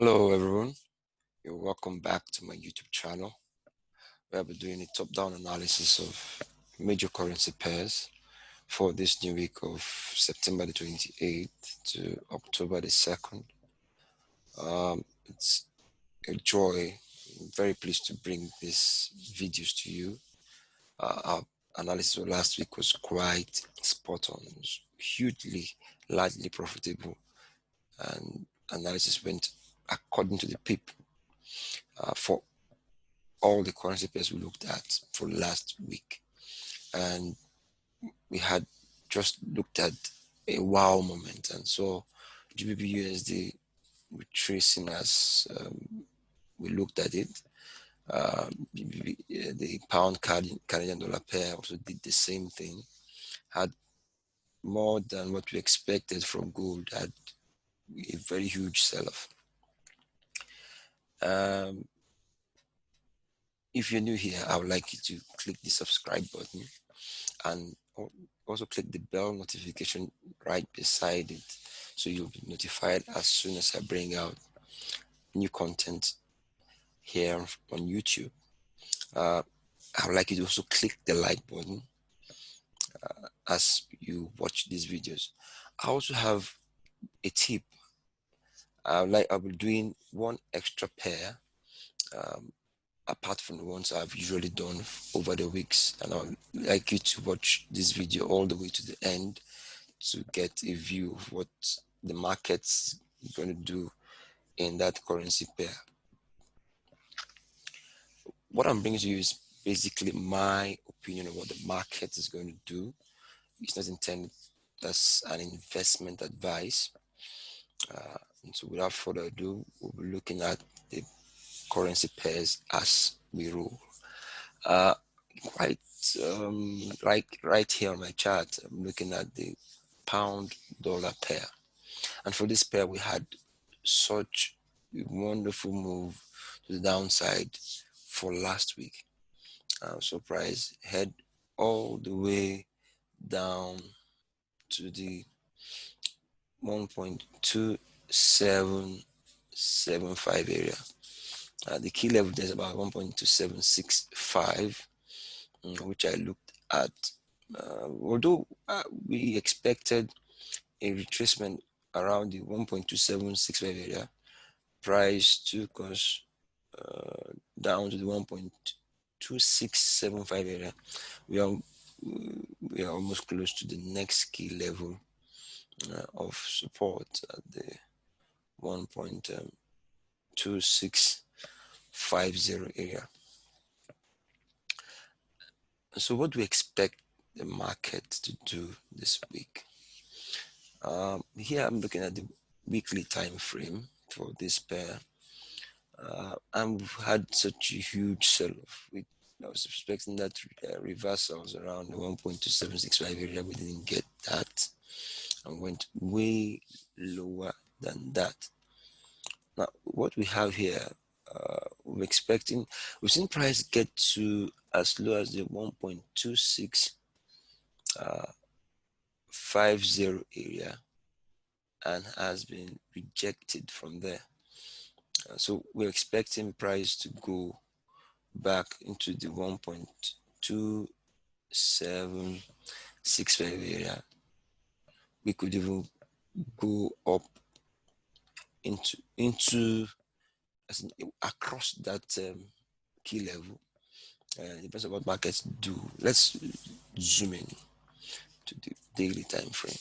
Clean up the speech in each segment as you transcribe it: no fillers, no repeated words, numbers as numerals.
Hello everyone, you're welcome back to my YouTube channel where I'll be doing a top-down analysis of major currency pairs for this new week of September the 28th to October the 2nd. It's a joy. I'm very pleased to bring these videos to you. Our analysis of last week was quite spot on. It was hugely, largely profitable, and analysis went according to the pip for all the currency pairs we looked at for last week. And we had just looked at a wow moment, and so GBP USD retracing as we looked at it. The pound Canadian dollar pair also did the same thing, had more than what we expected from gold, had a very huge sell-off. If you're new here, I would like you to click the subscribe button and also click the bell notification right beside it, so you'll be notified as soon as I bring out new content here on YouTube. I would like you to also click the like button as you watch these videos. I also have a tip. I'll be doing one extra pair apart from the ones I've usually done over the weeks, and I'd like you to watch this video all the way to the end to get a view of what the market's going to do in that currency pair. What I'm bringing to you is basically my opinion of what the market is going to do. It's not intended as an investment advice. And so without further ado, we'll be looking at the currency pairs as we roll. Quite like right here on my chart, I'm looking at the pound dollar pair. And for this pair, we had such a wonderful move to the downside for last week. So price head all the way down to the 1.2775 area. The key level there is about 1.2765, which I looked at. Although we expected a retracement around the 1.2765 area, price took us down to the 1.2675 area. We are almost close to the next key level of support at the 1.2650 area. So what do we expect the market to do this week? Here I'm looking at the weekly time frame for this pair, and we've had such a huge sell-off. I was expecting that reversals around the 1.2765 area. We didn't get that and went way lower than that. Now, what we have here, we've seen price get to as low as the 1.2650 area and has been rejected from there. So we're expecting price to go back into the 1.2765 area. We could even go up into across that key level. Depends on what markets do. Let's zoom in to the daily time frame.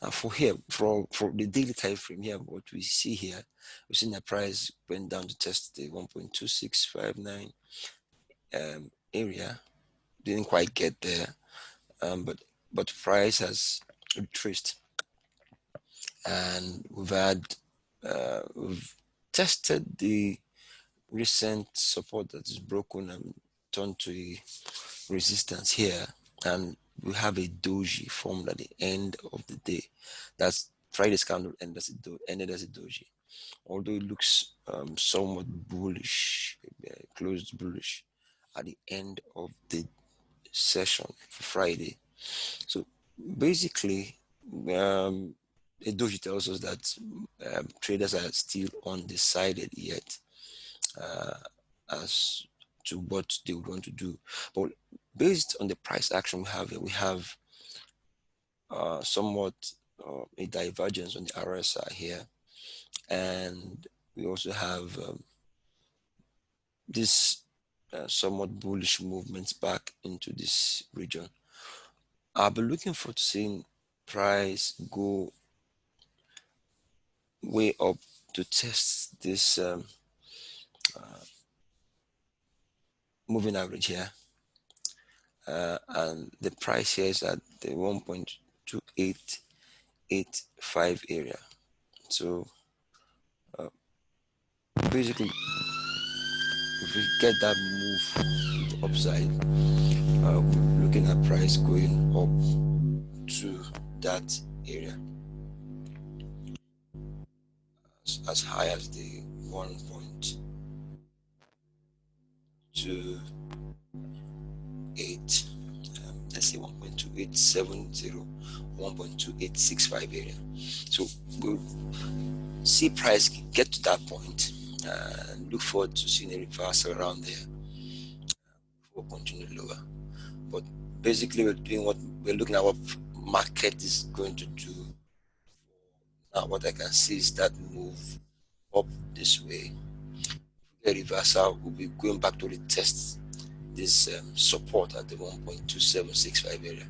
And for the daily time frame here, what we see here, we've seen the price went down to test the 1.2659 area. Didn't quite get there, but price has retraced, and we've tested the recent support that is broken and turned to a resistance here, and we have a doji formed at the end of the day. That's Friday's candle ended as a doji, although it looks somewhat bullish, closed bullish at the end of the session for Friday. So basically, it does tells us that traders are still undecided yet uh, as to what they would want to do. But based on the price action we have here, we have somewhat a divergence on the RSI here, and we also have this somewhat bullish movements back into this region. I'll be looking forward to seeing price go way up to test this moving average here. And the price here is at the 1.2885 area. So basically, if we get that move to the upside, we're looking at price going up to that area as high as the 1.28, let's say 1.2870, 1.2865 area. So we'll see price get to that point and look forward to seeing a reversal around there before continue lower. But basically, we're doing what we're looking at what market is going to do. Now, what I can see is that move up this way. A reversal will be going back to retest this support at the 1.2765 area.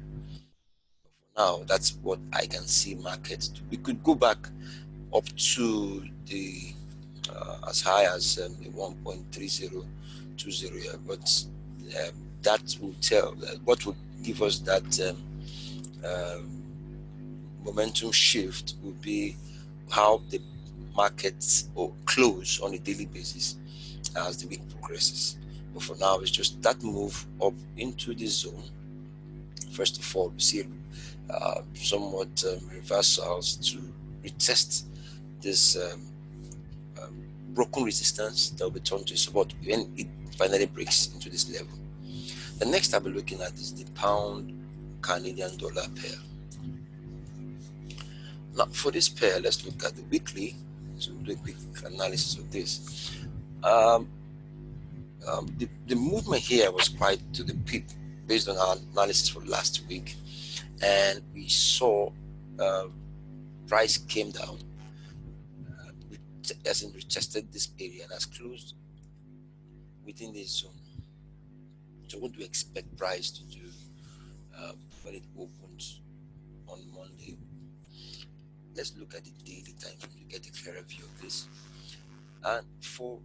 Now, that's what I can see market do. We could go back up to the as high as 1.3020, but that will tell what will give us that momentum shift will be how the markets close on a daily basis as the week progresses. But for now, it's just that move up into this zone. First of all, we see somewhat reversals to retest this broken resistance that will be turned to support when it finally breaks into this level. The next I'll be looking at is the pound Canadian dollar pair. Now, for this pair, let's look at the weekly to do a quick analysis of this. The movement here was quite to the peak based on our analysis for last week, and we saw price came down as in retested this area and has closed within this zone. So what do we expect price to do when it opens on Monday? Let's look at the daily time frame to get a clearer view of this. And for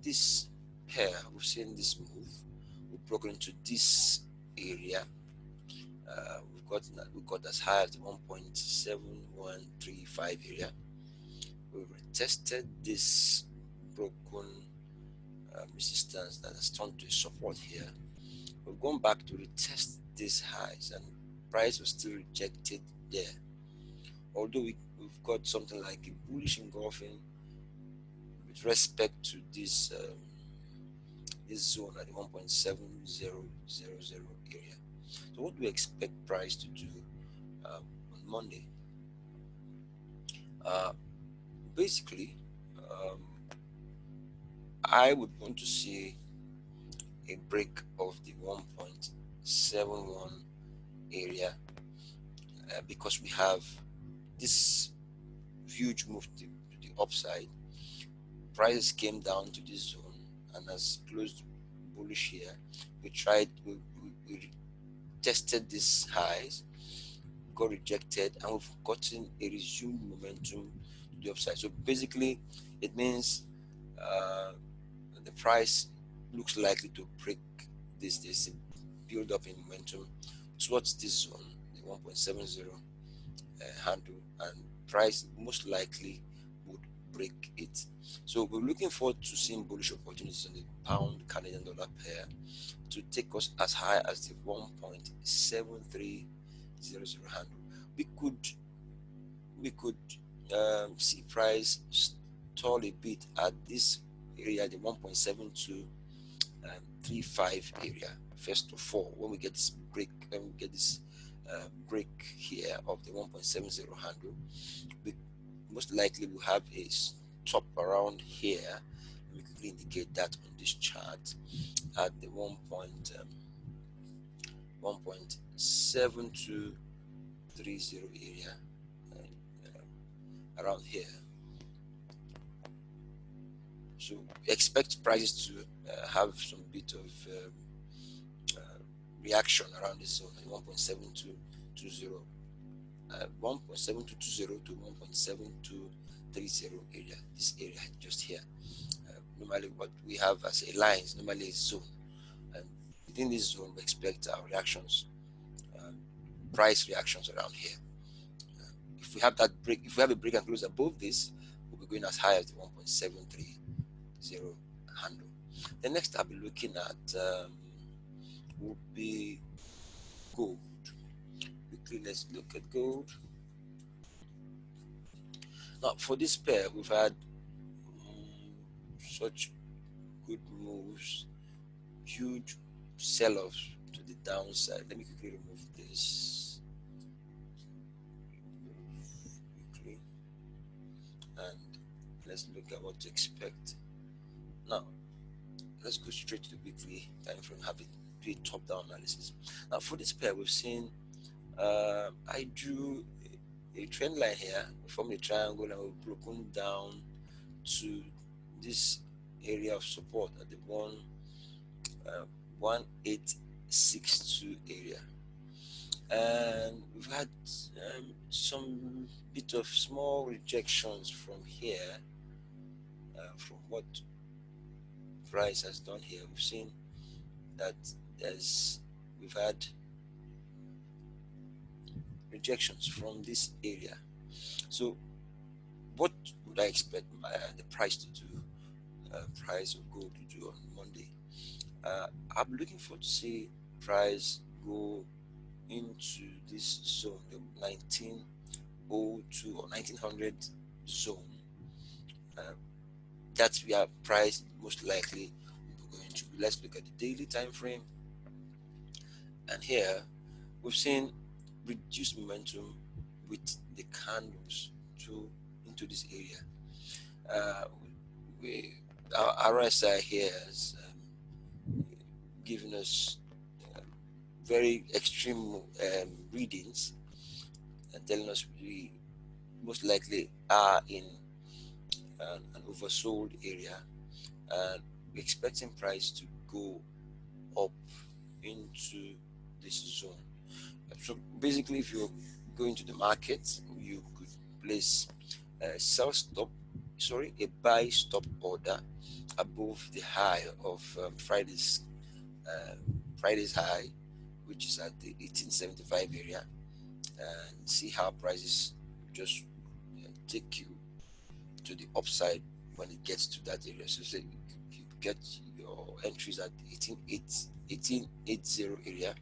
this pair, we've seen this move. We've broken into this area. We've got as high as the 1.7135 area. We've retested this broken resistance that has turned to support here. We've gone back to retest these highs, and price was still rejected there. Although we've got something like a bullish engulfing with respect to this this zone at the 1.7000 area. So what do we expect price to do on Monday? Basically, I would want to see a break of the 1.71 area because we have this huge move to the upside. Prices came down to this zone and has closed bullish here. We tested these highs, got rejected, and we've gotten a resumed momentum to the upside. So basically, it means the price looks likely to break this build up in momentum towards this zone, the 1.70 handle, and price most likely would break it. So we're looking forward to seeing bullish opportunities on the pound Canadian dollar pair to take us as high as the 1.7300 handle. We could see price stall a bit at this area, the 1.7235 area. First of all, when we get this break, when we get this break here of the 1.70 handle, we most likely will have a top around here. Let me quickly indicate that on this chart at the 1.7230 area, around here. So expect prices to have some bit of reaction around this zone, 1.7220, 1.7220 to 1.7230 area. This area just here. Normally, what we have as a line is normally a zone, and within this zone, we expect our reactions, price reactions around here. If we have that break, if we have a break and close above this, we'll be going as high as the 1.730 handle. The next I'll be looking at will be gold. Quickly, let's look at gold. Now, for this pair, we've had such good moves, huge sell-offs to the downside. Let me quickly remove this quickly, and let's look at what to expect. Now, let's go straight to the weekly time frame, have it do a top-down analysis. Now, for this pair, we've seen I drew a trend line here from a triangle, and we've broken down to this area of support at the 1862 area, and we've had some bit of small rejections from here, from what price has done here. We've seen that we've had rejections from this area. So what would I expect the price to do, price of gold to do on Monday? I'm looking forward to see price go into this zone, the 1902 or 1900 zone. That's where price most likely will be going to. Let's look at the daily time frame, and here we've seen reduced momentum with the candles into this area. Our RSI here has given us very extreme readings, and telling us we most likely are in an oversold area, and we're expecting price to go up into this zone. So basically, if you're going to the market, you could place a buy stop order above the high of Friday's high, which is at the 1875 area, and see how prices just take you to the upside when it gets to that area. So say you get your entries at 1880 area,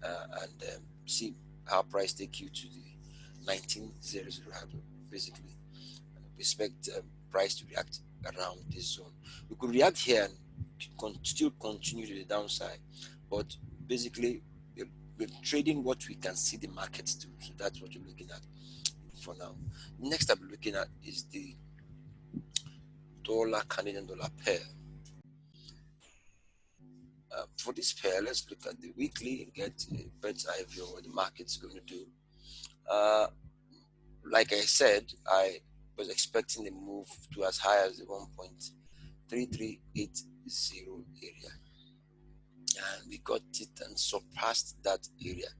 and see how price take you to the 1900 handle. Basically, we expect price to react around this zone. We could react here and still continue to the downside, but basically we're trading what we can see the markets do. So that's what you're looking at for now. Next I'll be looking at is the dollar Canadian dollar pair. For this pair, let's look at the weekly and get a bird's eye view of what the market's going to do. Like I said, I was expecting the move to as high as the 1.3380 area, and we got it and surpassed that area.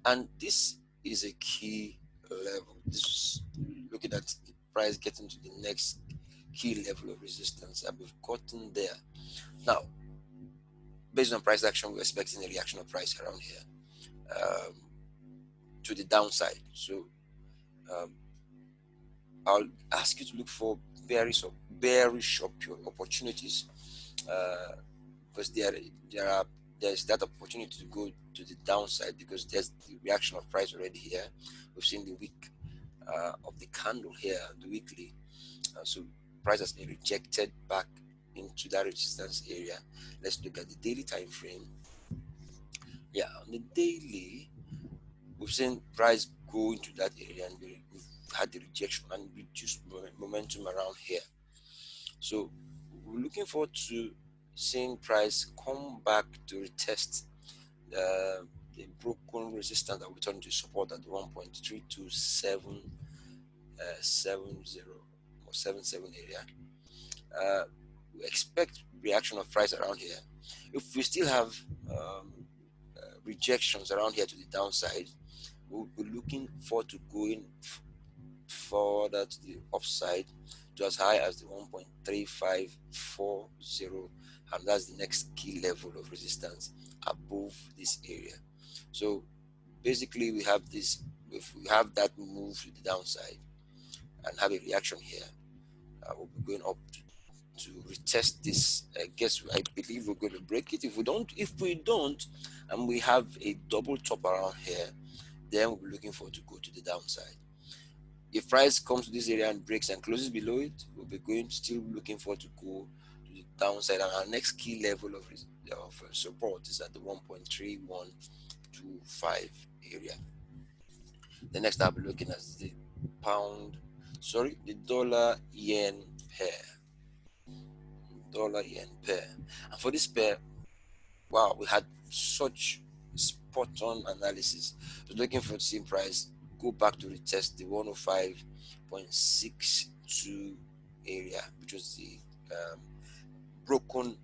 And this is a key level. This is looking at the price getting to the next key level of resistance, and we've gotten there. Now, based on price action, we're expecting a reaction of price around here to the downside. So I'll ask you to look for bearish opportunities, because there's that opportunity to go to the downside, because there's the reaction of price already here. We've seen the wick of the candle here, the weekly. So price has been rejected back into that resistance area. Let's look at the daily time frame. Yeah, on the daily, we've seen price go into that area, and we've had the rejection and reduced momentum around here. So we're looking forward to seeing price come back to retest the broken resistance that we turn to support at 1.32770 or 77 area. We expect reaction of price around here. If we still have rejections around here to the downside, we'll be looking forward to going further to the upside to as high as the 1.3540, and that's the next key level of resistance above this area. So basically we have this, if we have that move to the downside and have a reaction here, we'll be going up to retest this. I believe we're going to break it. If we don't, and we have a double top around here, then we'll be looking forward to go to the downside. If price comes to this area and breaks and closes below it, we'll be still looking forward to go to the downside. And our next key level of support is at the 1.3125 area. The next I'll be looking at is the dollar yen pair. Dollar yen pair. And for this pair, wow, we had such spot on analysis. So looking for the same price, go back to retest the 105.62 area, which was the broken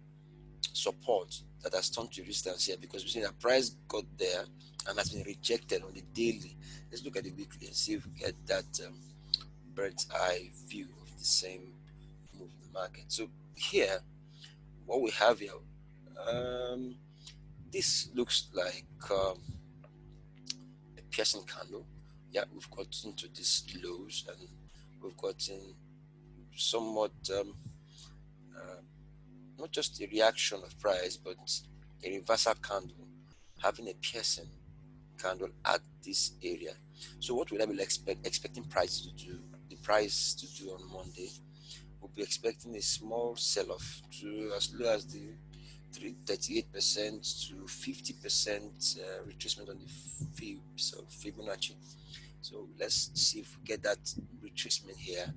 support that has turned to resistance here, because we see that price got there and has been rejected on the daily. Let's look at the weekly and see if we get that bird's eye view of the same move in the market. So here, what we have here, this looks like a piercing candle. Yeah, we've gotten to these lows and we've gotten somewhat not just a reaction of price, but a reversal candle having a piercing candle at this area. So what would I be expecting price to do? The price to do on Monday, we'll be expecting a small sell-off to as low as the 38% to 50% retracement on the Fibonacci. So let's see if we get that retracement here.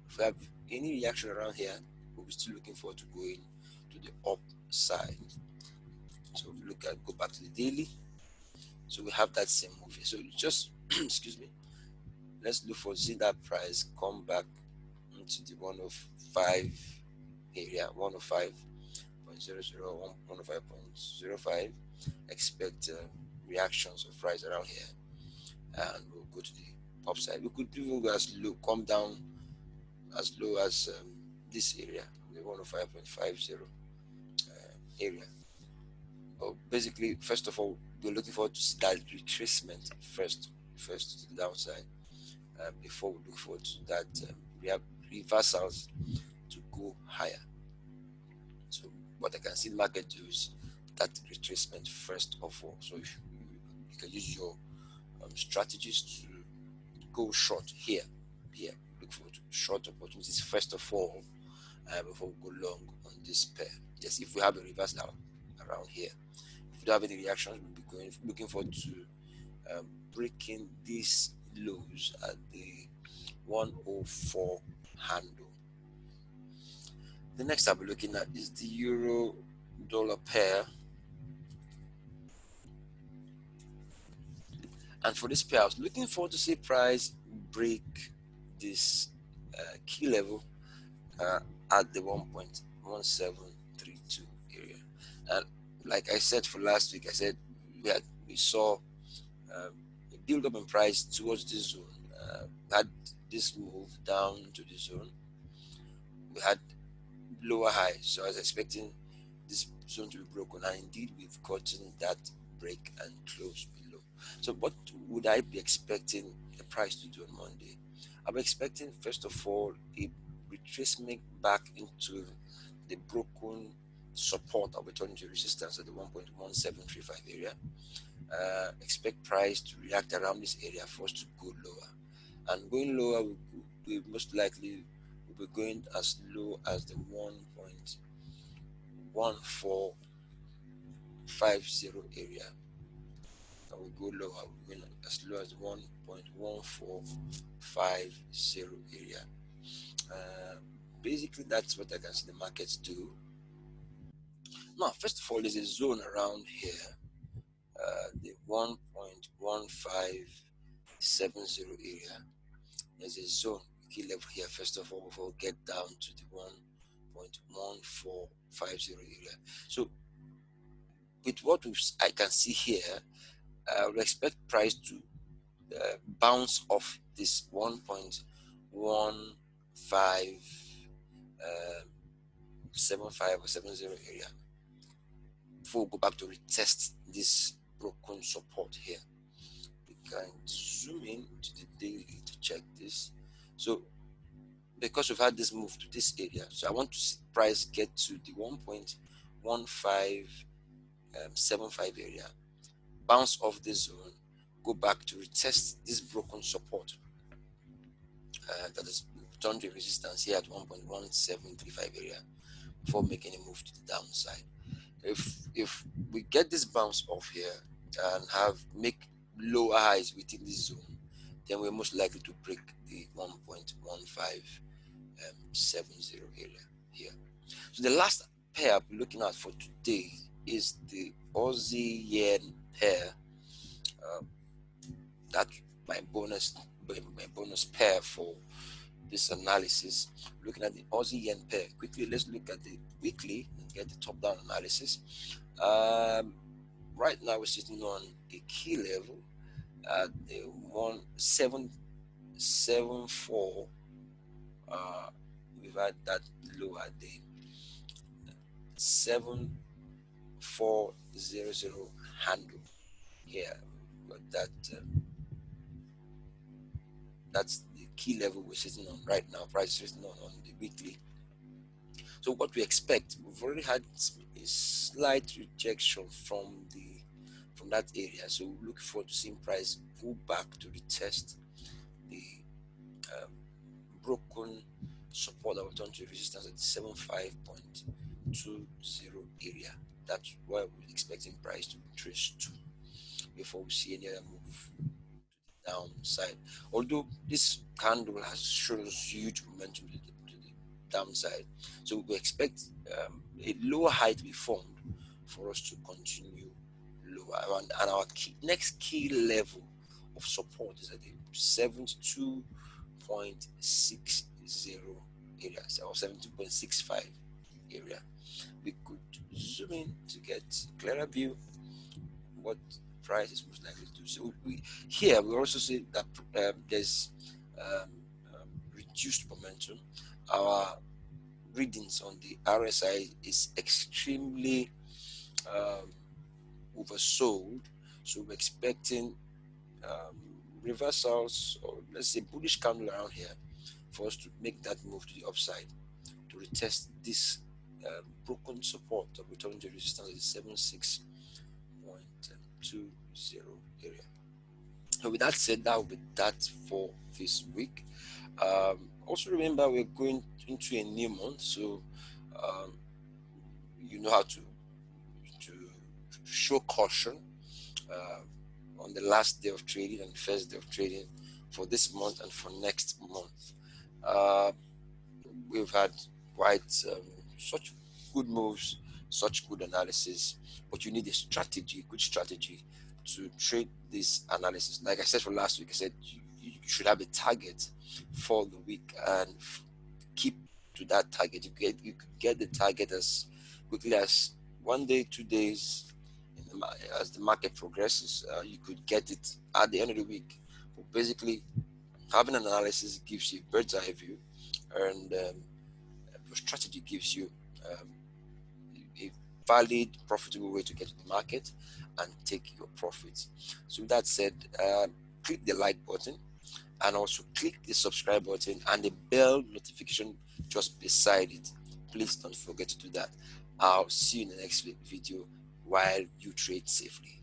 If we have any reaction around here, we'll be still looking forward to going to the upside. So we go back to the daily. So we have that same move here. So just excuse me. Let's look for see that price come back into the 105 area, 105.00, 105.05. Expect reactions of price around here, and we'll go to the upside. We could even go as low, come down as low as this area, the 105.50 area. But basically, first of all, we're looking forward to see that retracement first to the downside, before we look forward to that reversals to go higher. So what I can see the market do is that retracement first of all. So if you can use your strategies to go short here. Look for short opportunities first of all, before we go long on this pair. Yes, if we have a reversal around here, if we don't have any reactions, we'll be looking forward to breaking these lows at the 104 handle. The next I'll be looking at is the euro dollar pair. And for this pair, I was looking forward to see price break this key level at the 1.1732 area. And like I said for last week, I said we saw a build up in price towards this zone. Had this move down to the zone. We had lower high, so I was expecting this zone to be broken, and indeed we've gotten that break and close below. So what would I be expecting the price to do on Monday? I'm expecting first of all a retracement back into the broken support of returning to resistance at the 1.1735 area. Expect price to react around this area for us to go lower, and going lower we most likely will be going as low as the 1.1450 area. Can we go lower? We're going as low as 1.1450 area. Basically, that's what I can see the markets do. Now, first of all, there's a zone around here, the 1.1570 area. There's a zone, key level here, first of all, before we get down to the 1.1450 area. So, with what I can see here, I would expect price to bounce off this 1.1575 or 70 area before we go back to retest this broken support here. We can zoom in to the daily to check this. So because we've had this move to this area, so I want to see price get to the 1.1575 area, bounce off this zone, go back to retest this broken support that is turned to resistance here at 1.1735 area before making a move to the downside. If we get this bounce off here and make lower highs within this zone, then we're most likely to break the 1.1570 area here. So the last pair I'm looking at for today is the Aussie yen pair. That's my bonus pair for this analysis. Looking at the Aussie yen pair quickly, let's look at the weekly and get the top down analysis. Right now we're sitting on a key level at the 1774. We've had that low at the 7400 handle here, but that's the key level we're sitting on right now. Price is sitting on the weekly. So what we expect, we've already had a slight rejection from that area. So we're looking forward to seeing price go back to retest the broken support that will turn to resistance at 75.20 area. That's where we're expecting price to trace to before we see any other move downside. Although this candle has shown us huge momentum to the downside, so we expect a lower high to be formed for us to continue lower. And our next key level of support is at the 72.60 area or 72.65 area. We could zoom in to get a clearer view what price is most likely to do. So here we also see that there's reduced momentum. Our readings on the RSI is extremely oversold, so we're expecting reversals, or let's say bullish candle around here for us to make that move to the upside to retest this broken support of returning to resistance at 76.20 area. So with that said, that will be that for this week. Also remember, we're going into a new month, so you know how to show caution on the last day of trading and the first day of trading for this month and for next month. We've had quite such good moves, such good analysis, but you need a strategy, good strategy to trade this analysis. Like I said for last week, I said you should have a target for the week and keep to that target. You could get the target as quickly as 1 day, 2 days. As the market progresses, you could get it at the end of the week. But basically, having an analysis gives you a bird's eye view, and your strategy gives you a valid, profitable way to get to the market and take your profits. So with that said, click the like button and also click the subscribe button and the bell notification just beside it. Please don't forget to do that. I'll see you in the next video while you trade safely.